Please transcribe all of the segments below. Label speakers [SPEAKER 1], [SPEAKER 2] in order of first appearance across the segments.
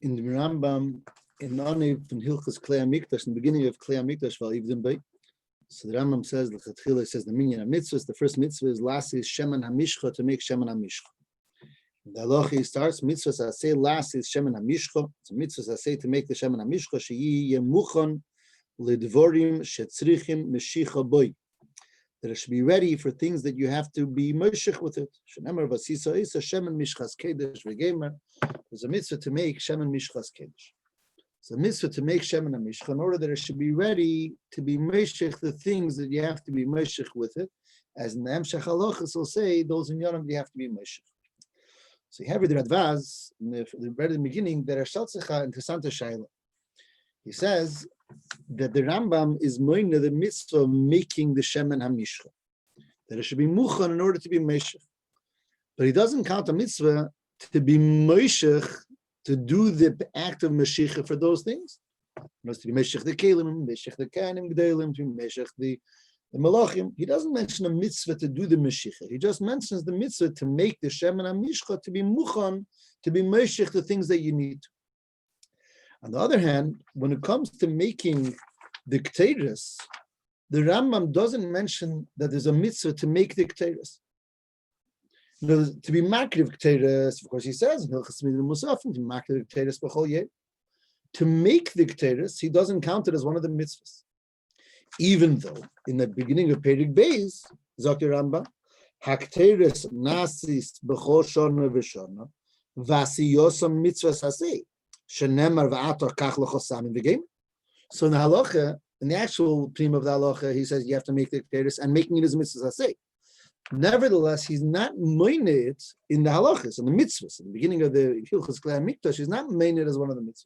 [SPEAKER 1] in the Rambam, in Aniv and Hilchas Klei Hamikdash, in the beginning of Klei Hamikdash, so the Rambam says, the minyan of mitzvahs, the first mitzvah is last is Shemen HaMishcha, to make Shemen HaMishcha. The halacha starts, mitzvahs aseh, last is Shemen HaMishcha, so mitzvahs aseh to make the Shemen HaMishcha, sheyi yemuchon lidvorim shetzrichim meshicha boy. That it should be ready for things that you have to be moshech with it. Shenemar vasisa isa Shemen Mishchas Kedesh v'gemer. There's a mitzvah to make Shemen Mishchas Kedesh. It's a mitzvah to make Shemen HaMishcha in order that it should be ready to be moshech the things that you have to be moshech with it. As in the Emshech Halachos will say, those in Yonam, you have to be moshech. So you have the Radvaz, right at the beginning, that Shaltzecha interessante Shaila. He says that the Rambam is moine the mitzvah of making the Shemen HaMishcha. That it should be muchan in order to be moshech. But he doesn't count a mitzvah to be moshech, to do the act of Mashiach for those things. It must be Meshech the Kelim, Meshech the Kanim, Gdelim, Meshech the Malachim. He doesn't mention a mitzvah to do the Mashiach. He just mentions the mitzvah to make the Shemen HaMishcha, to be Muchan, to be Meshech the things that you need. On the other hand, when it comes to making the Keteiros, the Rambam doesn't mention that there's a mitzvah to make the Keteiros. To be makriv Keteiros, of course, he says to be makriv Keteiros b'chol yeh. To make the Keteiros, he doesn't count it as one of the mitzvahs, even though in the beginning of Perik Beis, Zakir Rambam, Haketeiros nasis b'chol shana v'shana v'asiyosam mitzvahs hasei shenemar v'ator kach l'chosamim v'geim. So in the halacha, in the actual theme of the halacha, he says you have to make the Keteiros, and making it is mitzvahs hasei. Nevertheless, he's not moine it in the halachas, in the mitzvahs. In the beginning of the Hilchas Klei Hamikdash, he's not moine it as one of the mitzvahs.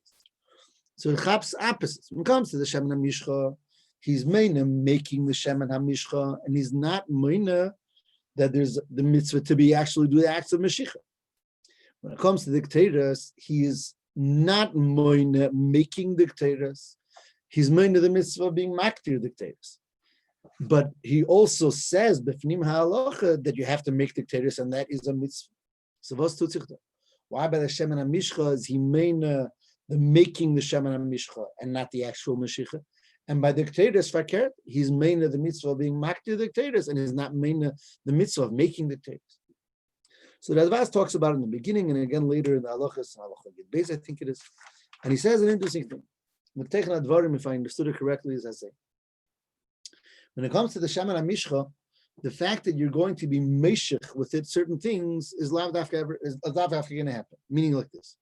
[SPEAKER 1] So it chaps opposites. When it comes to the Shemen HaMishcha, he's moine making the Shemen HaMishcha, and he's not moine that there's the mitzvah to be actually do the acts of Mashiach. When it comes to the Keteiros, he is not moine making the Keteiros. He's moine the mitzvah of being maktir the Keteiros. But he also says b'fnim ha'alacha that you have to make the Keteiros, and that is a mitzvah. So what's tutzich? Why by the Shemen HaMishcha is he main the making the Shemen HaMishcha and not the actual Mashiach? And by the Keteiros fakert, he's main the mitzvah of being maktir the Keteiros, and he's not main the mitzvah of making the Keteiros. So the Advaz talks about it in the beginning and again later in the halachas, I think it is, and he says an interesting thing. If I understood it correctly, as I say. When it comes to the Shemen HaMishcha, the fact that you're going to be meshech with it, certain things is lav dafka going to happen. Meaning like this: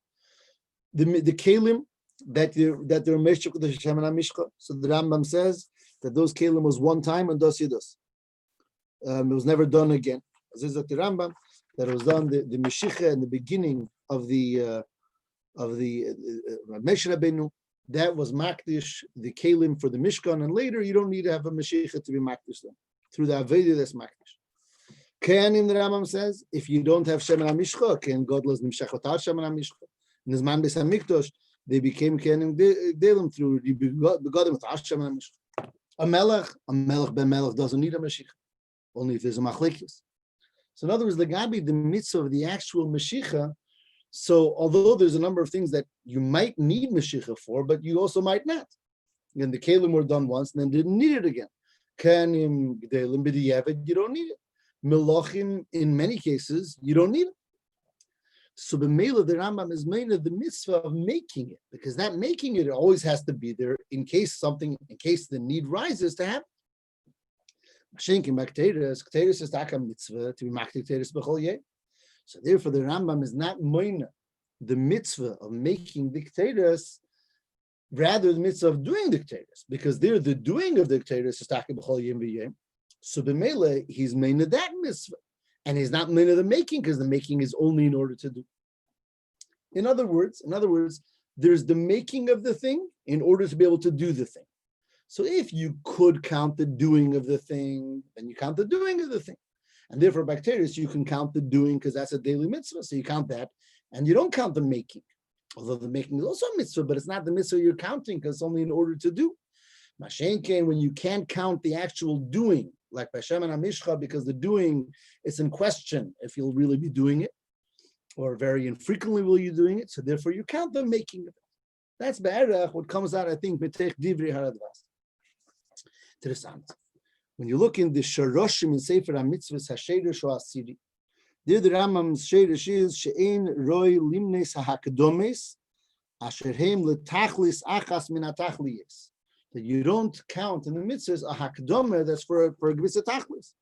[SPEAKER 1] the kelim that they're meshech with the Shemen HaMishcha. So the Rambam says that those kelim was one time and das yidus. It was never done again. As is the Rambam that it was done the meshicha in the beginning of the Moshe Rabbeinu. That was makdish, the kelim for the mishkan, and later you don't need to have a mashiach to be makdish them. Through the aveda, that's makdish. Kehanim, the Rambam says, if you don't have Shemen HaMishcha, Kehan Godlas Nimshachot Shemen HaMishcha. In the Zman Beis Hamikdash, they became Kehanim Delim through the begodim with Shemen HaMishcha. A melech ben melech doesn't need a mashiach, only if there's a machlekes. So in other words, the gabi, the mitzvah of the actual mashiach. So although there's a number of things that you might need Mashiach for, but you also might not. And the kelim were done once and then didn't need it again. Kanim Gdelim b'diavad, you don't need it. Melachim, in many cases, you don't need it. So b'meila, the Rambam is made of the mitzvah of making it, because that making it always has to be there in case the need rises to happen. Shenkin Keteiros is taka mitzvah to be maktir Keteiros b'chol yeh. So therefore, the Rambam is not moina the mitzvah of making the Keteiros, rather the mitzvah of doing the Keteiros, because there the doing of the Keteiros is taka b'chol yom v'yom. So b'meila, he's moina that mitzvah, and he's not moina the making, because the making is only in order to do. In other words, there's the making of the thing in order to be able to do the thing. So if you could count the doing of the thing, then you count the doing of the thing. And therefore, by Keteiros, you can count the doing because that's a daily mitzvah. So you count that, and you don't count the making. Although the making is also a mitzvah, but it's not the mitzvah you're counting because it's only in order to do. Mashenkein, when you can't count the actual doing, like by Shemen HaMishcha, because the doing is in question if you'll really be doing it. or very infrequently will you doing it, so therefore you count the making of it. That's be'erach, what comes out, I think, betech divri haradvas. Interessant. When you look in the Sharoshim in Sefer HaMitzvos HaSheirish or Asiri, there the Rambam's Sheirish is she'ein roi limnes ha'hakdomes asher heim letachlis achas min ha'tachliyes. That you don't count in the mitzvahs a hakdome that's for a gvisa tachlis.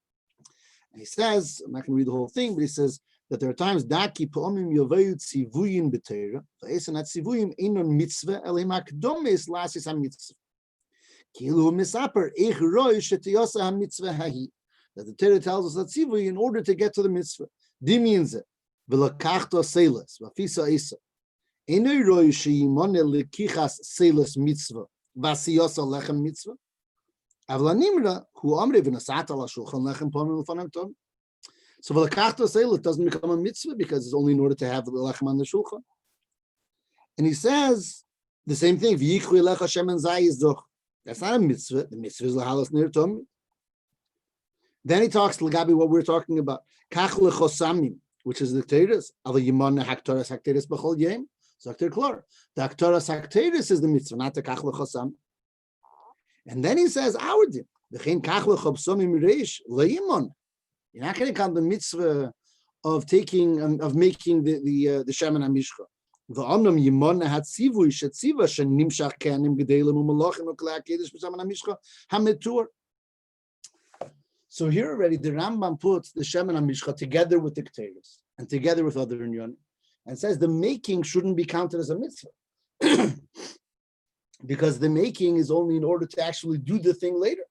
[SPEAKER 1] And he says, I'm not going to read the whole thing, but he says that there are times daki po'omim yovayu tzivuyin b'teira v'esan hatzivuyim einon mitzvah elim hakdomes lasis ha-mitzvah. Kilu misaper ich roi shetiyosa ha-mitzvah hahi. That the Torah tells us that tzivuy in order to get to the mitzvah. Dimyin ze v'lakachto seilas v'afisa isa. Enoi roi sheyimone lekichas seilas mitzvah v'asiyosa lechem mitzvah. Avlanimra hu amre v'nasat ala shulchan lechem pomim l'fanam tom. So v'lakachto seilas doesn't become a mitzvah because it's only in order to have the lechem on the shulchan. And he says the same thing. V'yichri lecha shemen zayis doch. That's not a mitzvah. The mitzvah is lahalas nir tom. Then he talks to Lagabi what we're talking about. Kach lechosamim, which is the Torahs. Ava yimana haktoras hakteris b'chol yem. So the haktoras hakteris is the mitzvah, not the kach lechosam. And then he says, our din. V'chein kach lechosamim reish leimon. You're not going to count the mitzvah of making the shemen hamishcha. V'anam yimana hatzivui shetziva shenimshach kenim gedelim u'malachim u'klei hakedesh b'shemen hamishcha hametur. So here already the Rambam puts the Shemen HaMishcha together with the Keteiros and together with other inyanim, and says the making shouldn't be counted as a mitzvah because the making is only in order to actually do the thing later.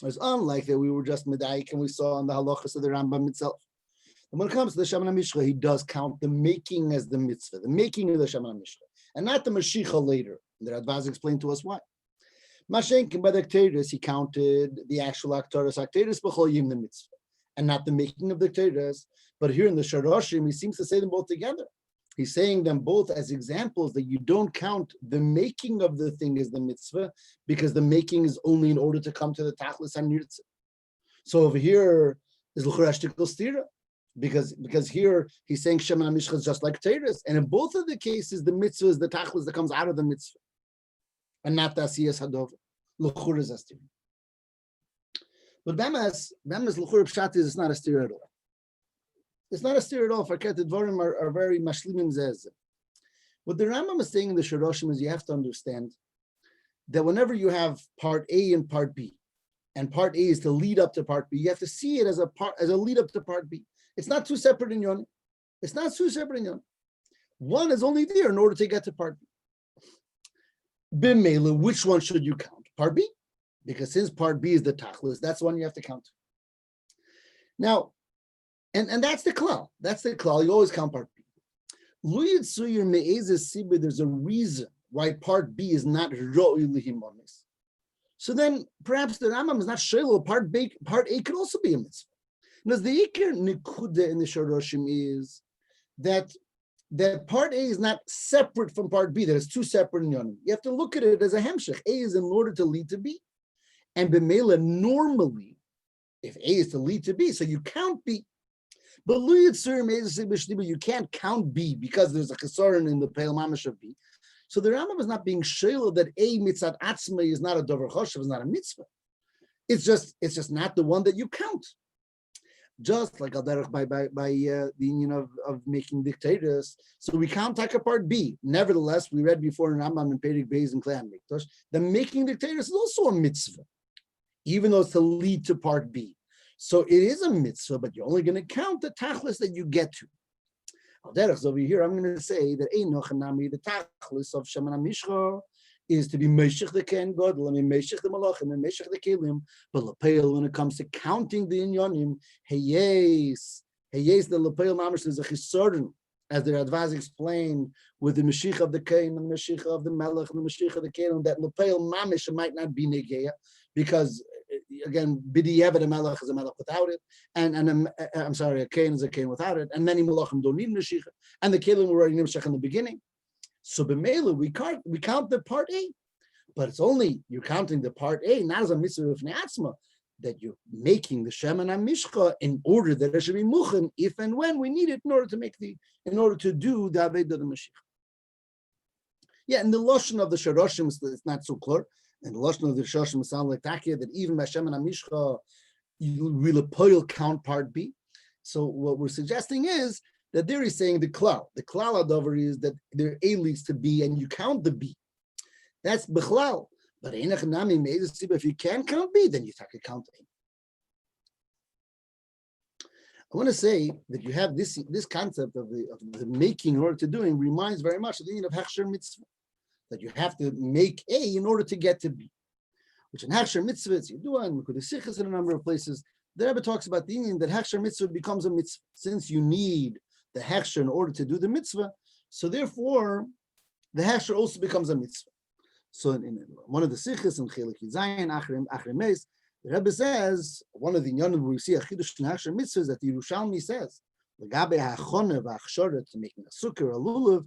[SPEAKER 1] It's unlike that we were just medayik and we saw on the halachas of the Rambam itself. And when it comes to the Shemen HaMishcha, he does count the making as the mitzvah, the making of the Shemen HaMishcha, and not the Mashicha later. And the Radvaz explained to us why. Mashenkin by the Keteiros, he counted the actual Aktaras Akteris b'chol yim the mitzvah, and not the making of the Keteiros. But here in the Sharoshim, he seems to say them both together. He's saying them both as examples that you don't count the making of the thing as the mitzvah because the making is only in order to come to the Tachlis HaNirtzeh. So over here is l'chora shtikol stira, because here he's saying Shemen HaMishcha is just like Keteiros, and in both of the cases the mitzvah is the Tachlis that comes out of the mitzvah, and not the asiyas hadov. L'chura is a stira. But Bemes l'chura pshat is not a stira at all. It's not a stira at all. Farket dvarim are very mashlimim zeh. What the Rambam is saying in the Sharoshim is you have to understand that whenever you have part A and part B, and part A is to lead up to part B, you have to see it as a lead up to part B. It's not two separate inyanim. It's not two separate inyanim. One is only there in order to get to part B. B'meila, which one should you count? Part B, because since part B is the tachlis, that's the one you have to count. Now, and that's the klal. That's the klal. You always count part B. There's a reason why part B is not ro'i lihimonis. So then perhaps the Rambam is not shelo. Part A could also be a mitzvah. Because the ikir nikuda in the Sharoshim is that part A is not separate from part B, that it's two separate inyanim. You have to look at it as a hemshech. A is in order to lead to B. And b'meila, normally, if A is to lead to B, so you count B. But you can't count B because there's a chesaron in the Peil Mamash of B. So the Rambam is not being shayla that A mitzat atzma is not a dover choshev, is not a mitzvah. It's just not the one that you count. Just like Alderech by the union of making dictators. So we count take part B. Nevertheless, we read before in Rambam and Perik Beis and Klei Hamikdash, the making dictators is also a mitzvah, even though it's to lead to part B. So it is a mitzvah, but you're only going to count the tachlis that you get to. Alderech over here, I'm going to say that Einoch and Nami, the tachlis of Shemen HaMishcha, is to be meshich the ken gadol, I mean meshich the malachim, and meshich the kelim. But lepeil, when it comes to counting the inyanim, heyes the lepeil mamish is a chisaron, as the Radvaz explained with the meshich of the kelim and the meshich of the melech and the meshich of the kelim, that lepeil mamish might not be negeya because again b'diavad a melech is a melech without it, and I'm sorry, a kelim is a kelim without it, and many malachim don't need meshich, and the kelim were already nimshach in the beginning. So b'meila we count the part A, but it's only you're counting the part A not as a mitzvah of ne'atzma, that you're making the Shemen HaMishcha in order that it should be muchen if and when we need it in order to do the Aveda the Mashiach. Yeah, in the Lashon of the Sharoshim, it's not so clear. And the Lashon of the Sharoshim sound like Takia, that even by Shemen HaMishcha, you will poil count part B. So what we're suggesting is that there is saying the klal. The klal adover is that there leads to B and you count the B. That's bechlal. But if you can't count B, then you have to count A. I want to say that you have this concept of the making in order to doing reminds very much of the meaning of Hechsher Mitzvah, that you have to make A in order to get to B. Which in Hechsher Mitzvah, you do and Mekudah Sichos in a number of places. The Rebbe talks about the meaning that Hechsher Mitzvah becomes a mitzvah. Since you need the Hechsher in order to do the mitzvah, so therefore the Hechsher also becomes a mitzvah. So in one of the Sichos in Chelik Zayin, Achre Meis, the Rebbe says, one of the Inyanim where we see a Chidush in Hechsher Mitzvah is that the Yerushalmi says, L'gabe ha'achone v'achshore, to making a sukkah or a lulav,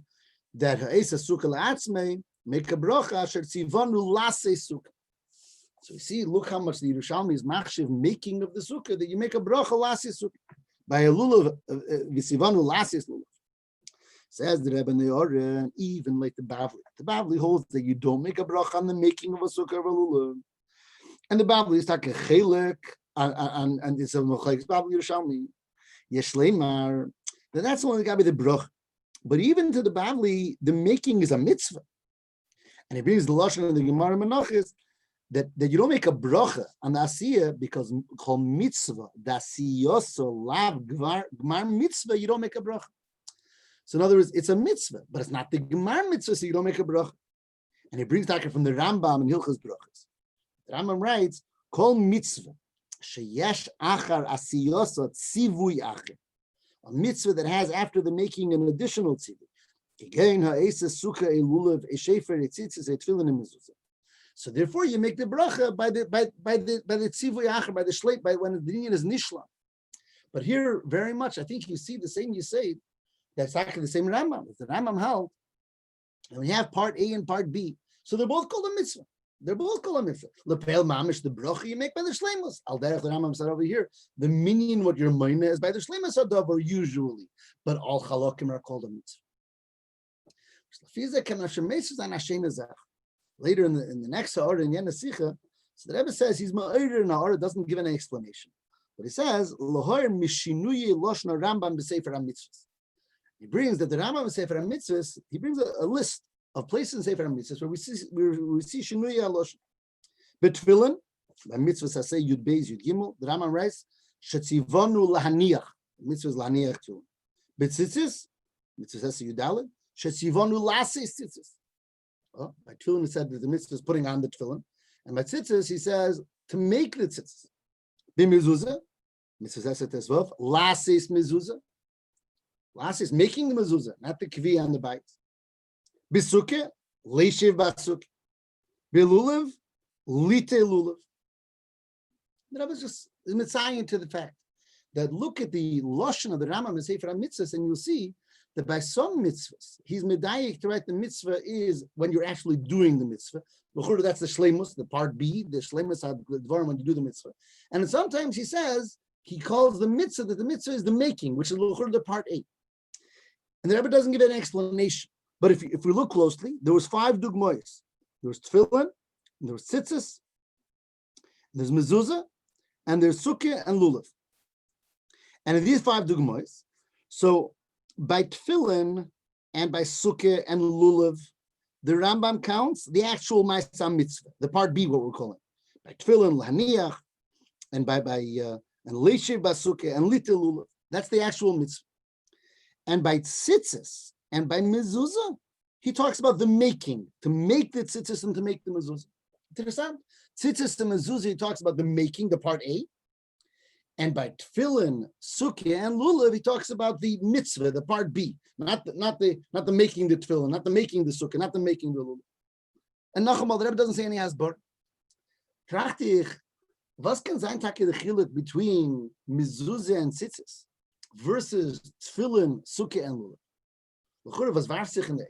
[SPEAKER 1] that ha'es a sukkah la'atzmei, make a bracha, asher tzivonu lase sukkah. So you see, look how much the Yerushalmi is machshiv making of the sukkah, that you make a bracha lase sukkah. By a lulav, v'sivanu lase lulav. Says the Rebbe Neoren, even like the Bavli. The Bavli holds that you don't make a bracha on the making of a sukkah or a lulav. And the Bavli is like a chelik, and it's a mechalik Bavli Yerushalmi. Yeshleimar, then that's only got to be the bracha. But even to the Bavli, the making is a mitzvah. And he brings the Lashon of the Gemara Menachos that you don't make a bracha on the asiyah because called mitzvah, the asiyoso lav gmar mitzvah, you don't make a bracha. So in other words, it's a mitzvah, but it's not the Gemar mitzvah, so you don't make a bracha. And he brings that from the Rambam in Hilchos Brachos. The Rambam writes, Kol mitzvah, sheyesh achar asiyoso tzivui acher. A mitzvah that has after the making an additional tzivui. Again, ha'esa sukkah elulav eshefer etzitzis etfilin emezuzah. So therefore, you make the bracha by the tzivui acher, by the shleit, by when the dinyan is nishlam. But here, very much, I think you see the same you say. That's actually the same Rambam. It's the Rambam held, and we have part A and part B. So they're both called a mitzvah. They're both called a mitzvah. Lepel mamish, the bracha you make by the shleimus. Al derech, the Rambam said over here, the minion, what your mina is by the shleimus adover usually, but all chalokim are called a mitzvah. Later in the next order in Yenasicha, so the Rebbe says he's ma'ir in order, doesn't give any explanation, but he says lahoir mishinuye loshna Rambam b'sefer mitzvahs. He brings that the Rambam in Sefer HaMitzvahs, he brings a list of places in Sefer HaMitzvahs where we see Shinui HaLoshon. Betfilin, by mitzvahs I say Yud Beis, Yud Gimel, the Rambam writes, Shetzivonu lahaniach, mitzvahs lahaniach too. Betzitzis, mitzvahs I say Yud Daled, Shetzivonu lases tzitzis. By Tefillin he said that the mitzvah is putting on the Tefillin, and by tzitzis he says to make the tzitzis. B'mezuzah, mitzvahs I say Tesvav, lases mezuzah. Last is making the mezuzah, not the kvi on the bites. Bisuke, leishiv basuk. Bilulav, lite lulav. The Rebbe is just mitzayin to the fact that look at the lashon of the Rambam in Sefer HaMitzvahs, and you'll see that by some mitzvahs, he's medayik to write the mitzvah is when you're actually doing the mitzvah. That's the shleimus, the part B, the shleimus advarim when you do the mitzvah. And sometimes he says, he calls the mitzvah that the mitzvah is the making, which is the part A. And the Rebbe doesn't give any explanation. But if we look closely, there was 5 dugmois. There was tefillin, there was tzitzis, there's mezuzah, and there's sukkah and lulav. And in these 5 dugmois, so by tefillin and by sukkah and lulav, the Rambam counts the actual ma'aseh mitzvah, the part B, what we're calling. By tefillin, lahaniach, and by and leishiv basukah and litil lulav. That's the actual mitzvah. And by tzitzis and by mezuzah, he talks about the making, to make the tzitzis and to make the mezuzah. Understand? Tzitzis and mezuzah, he talks about the making, the part A. And by tefillin, sukkah, and lulav, he talks about the mitzvah, the part B, not the making the tefillin, not the making the sukkah, not the making the lulav. And Nachamal, the Rebbe doesn't say any asbar. Trachtich, was kann sein Tage the chiluk between mezuzah and tzitzis versus tefillin, sukkah, and lulav? The was varsich in the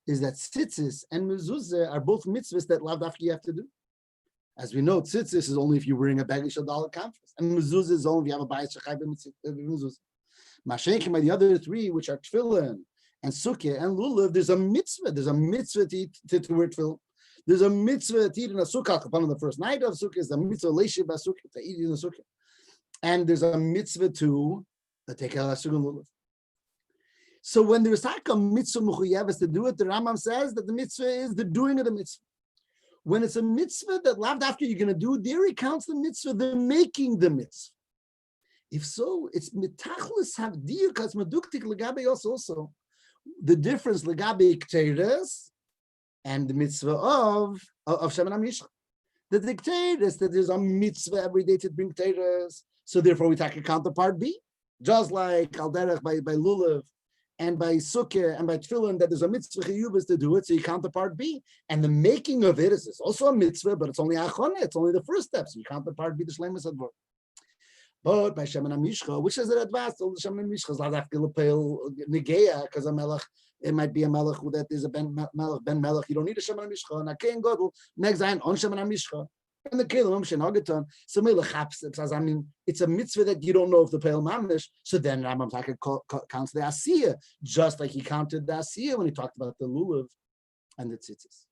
[SPEAKER 1] is that tzitzis and mezuzah are both mitzvahs that lav dafki you have to do. As we know, tzitzis is only if you're wearing a baggy shadal conference, and mezuzah is only if you have a bayis shechayv mezuzah. Mashenkim by the other three, which are tefillin and sukkah and lulav, there's a mitzvah. There's a mitzvah to wear tefillin. There's a mitzvah to eat in a sukkah. Upon the first night of sukkah is a mitzvah leishiv basukkah to eat in the sukkah, and there's a mitzvah to take out sukkah and lulav. So when there's a mitzvah mechuyeves to do it, the Rambam says that the mitzvah is the doing of the mitzvah. When it's a mitzvah that laved after you're going to do, there he counts the mitzvah, the making the mitzvah. If so, it's mitachlis havdir because meduktik legabe also. The difference legabe kteres and the mitzvah of Shemen HaMishcha. The dictators that there's a mitzvah every day to bring kteres, so therefore we take a counterpart B, just like al derech by lulav and by sukkah and by tefillin that there's a mitzvah chiyuvas to do it, so you counterpart B, and the making of it is also a mitzvah, but it's only achoneh, it's only the first step, so you counterpart B the shleimus advor. But by Shemen HaMishcha, which is an advanced, the Shemen HaMishcha is not after lepel negeya because a melech, it might be a melech who that is a ben melech. You don't need a Shemen HaMishcha. And a kein godel next time on Shemen HaMishcha. And the kelim shen hagaton. So melech haps. I mean, it's a mitzvah that you don't know if the pale mamish. So then Rambam Taka counts the asiyah, just like he counted the asiyah when he talked about the lulav and the tzitzis.